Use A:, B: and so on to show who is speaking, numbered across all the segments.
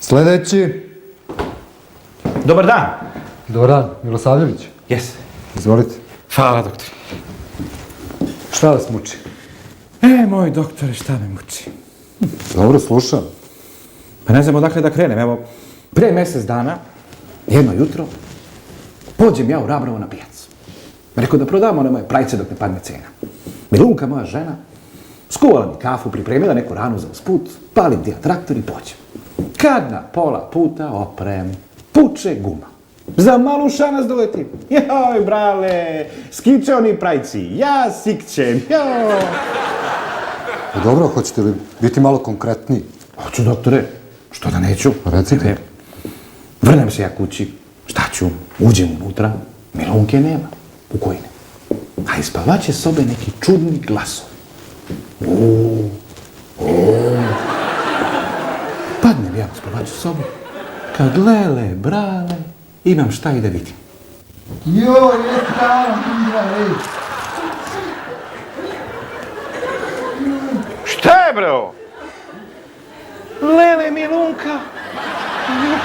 A: Sljedeći.
B: Dobar dan.
A: Dobar dan, Milosavljević.
B: Jes.
A: Izvolite.
B: Hvala, doktor.
A: Šta vas muči?
B: Moj doktore, šta me muči?
A: Dobro, slušam.
B: Pa ne znam odakle da krenem. Evo, prije mjesec dana, jedno jutro, pođem ja u Rabrovo na pijacu. Rekao da prodam one moje prajce dok ne padne cena. Milunka, moja žena, skuvala mi kafu, pripremila neku ranu za usput, palim dio traktor i pođem. Kad na pola puta oprem, puče guma. Za malu šanas doletim. Joj, brale, skiče oni prajci, ja sikćem, joj.
A: Dobro, hoćete li biti malo konkretniji?
B: Hoću, doktore, što da neću?
A: Recite.
B: Vrnem se ja kući, šta ću, uđem unutra, Milunke nema, u kojine. A iz spavaće sobe neki čudni glasovi. Padnem ja u spavaću sobu, kad lele, brale, imam šta i da vidim.
A: Joj, ej!
B: Šta je, bro? Lele, Milunka,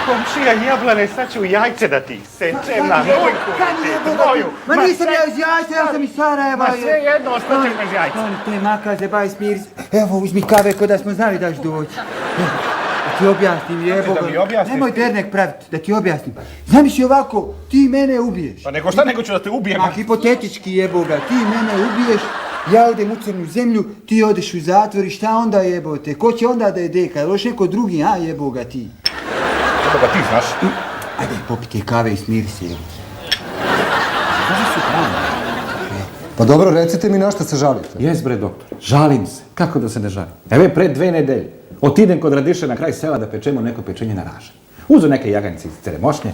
B: komšija jablane, sad ću jajce da ti sečem na nojku, tvoju.
C: Ma nisam ja iz jajca, ja sam iz Sarajeva.
B: Ma sve jedno, što ćeš bez jajca?
C: Te makaze, baj smiri. Evo, uzmi kave ko da smo znali da ću doći. Da ti objasnim, jeboga.
B: Da mi objasniš?
C: Nemoj dernek praviti, da ti objasnim. Zamisli ovako, ti mene ubiješ.
B: Pa nego šta, nego ću da te ubijem.
C: Ma hipotetički, jeboga, ti mene ubiješ, ja odem u crnu zemlju, ti odeš u zatvor i šta onda, jebote? Ko će onda da je deka? Još neko drugi, a jeboga ti?
B: Kako ga ti znaš?
C: Ajde, popite kave i smiri se, jebote.
A: Pa dobro, recite mi na šta se žalite.
B: Jes, bre, doktor, žalim se. Kako da se ne žalim? Evo, pred 2 nedelje. Otidem kod Radiše na kraj sela da pečemo neko pečenje na raže. Uzo neke jaganjce iz Ceremošnje,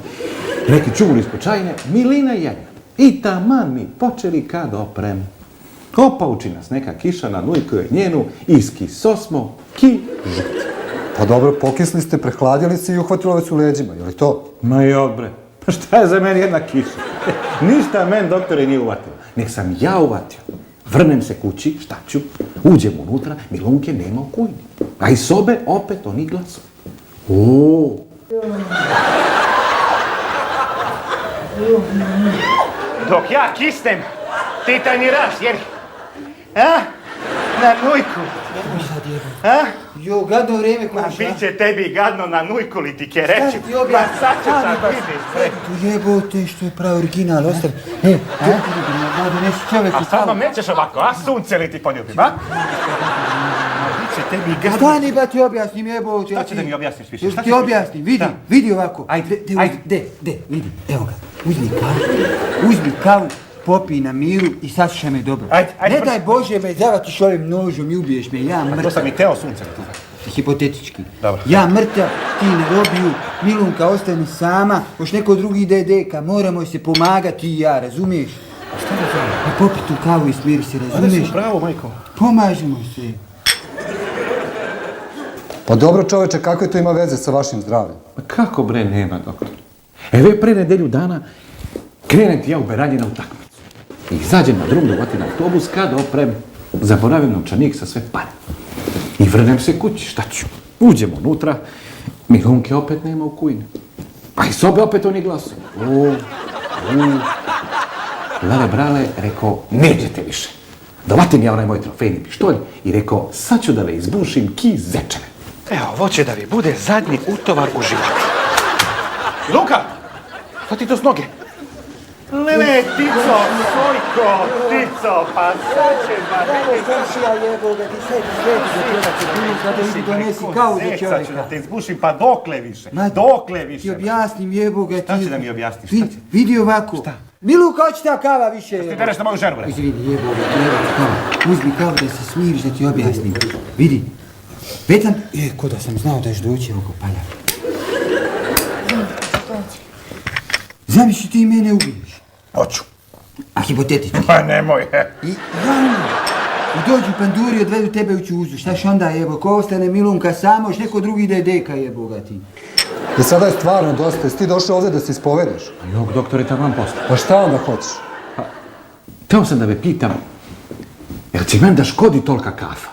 B: neki čuvuli iz Počajne, milina jedna. I taman mi počeli kad oprem. Opauči nas neka kiša na nujku je njenu, iski sosmo, ki žut.
A: Pa dobro, pokisli ste, prehladili se i uhvatilo vas u leđima, je li to?
B: Ma jok, bre, pa šta je za meni jedna kiša? Ništa men, doktore, nije uvatio. Nek sam ja uvatio. Vrnem se kući, šta ću, uđem unutra, Milunke nema u kujni. A iz sobe opet oni glasovi. Dok ja kisnem, ti treniraš, jer... A? Na nujku. A?
C: Jo, gadno vrijeme ko
B: Biće tebi gadno na nujku li ti ke reći.
C: Šta ti objasni?
B: Sad ću sad vidiš, bre.
C: Tu jebote, što je pravi original, ostavi. Da donesi čovjeku
B: A sad vam nećeš ovako, a? Sunce li ti poljubim, a? Biće tebi gadno.
C: Stani ba ti objasnim, jebote.
B: Šta će da mi objasniš više?
C: Još ti objasnim, vidi ovako.
B: Ajde.
C: Vidi, evo ga. Uzmi kavu, popij na miru i saslušaj me dobro.
B: Ajde.
C: Ne daj Bože me zavatiš ovim nožom i ubiješ me, ja mrtav.
B: To sam i teo sunce tu.
C: Hipotetički.
B: Dobro.
C: Ja mrtav, ti na robiju, Milunka ostane sama, još neko drugi deka, moramo se pomagati i ja, razumiješ?
B: Šta da zove?
C: Pa popij tu kavu i smiri se, razumiješ?
B: Bravo, majko.
C: Pomažemo se.
A: Pa dobro, čoveče, kakve to ima veze sa vašim zdravljem?
B: Ma kako bre nema, doktor? Evo je pre nedelju dana krenem ti ja u Beranji na utakmicu. I izađem na drum da uvatim autobus kad oprem, zaboravim novčanik sa sve pare. I vrnem se kući, šta ću? Uđem unutra, Milunke opet nema u kujni. A iz sobe opet oni glasovi. Lele brale, rekao, neđete više. Dovatim ja onaj moj trofejni pištolj i rekao, sad ću da ve izbušim ki zečeve. Evo, ovo će da vi bude zadnji utovar u životu. Luka! Šta ti to s noge? Lele, tico, sojko, tico, pa sad će
C: Komšija jeboga, ti sedi, da ti donesi kavu za čovjeka.
B: Sad ću da te izbušim, pa dokle više?
C: Ma,
B: Dokle više?
C: Ti objasnim jeboga.
B: Šta će da mi objasniš? Šta će?
C: Vidi ovako.
B: Šta?
C: Miluka, hoće ta kava više.
B: Ti tereš na moju ženu, bre.
C: Izvini jeboga, kava. Uzmi kavu da se smiriš, da ti objasnim. Vidi. Petan, ko da sam znao da ćeš doći oko palja. Zamisli ti mene ubiješ.
B: Hoću.
C: A hipotetički.
B: Pa nemoj,
C: I dođu panduri, odvedu tebe u čuzu. Štaš onda jebo, ko ostane Milunka samo, još neko drugi da je deka jeboga ti.
A: I sada je stvarno dosta, jesi ti došao ovdje da se ispovedeš?
B: Jok, doktore, taman posla.
A: Pa šta onda hoćeš?
B: Teo sam da me pitam, jel će meni da škodi tolika kafa?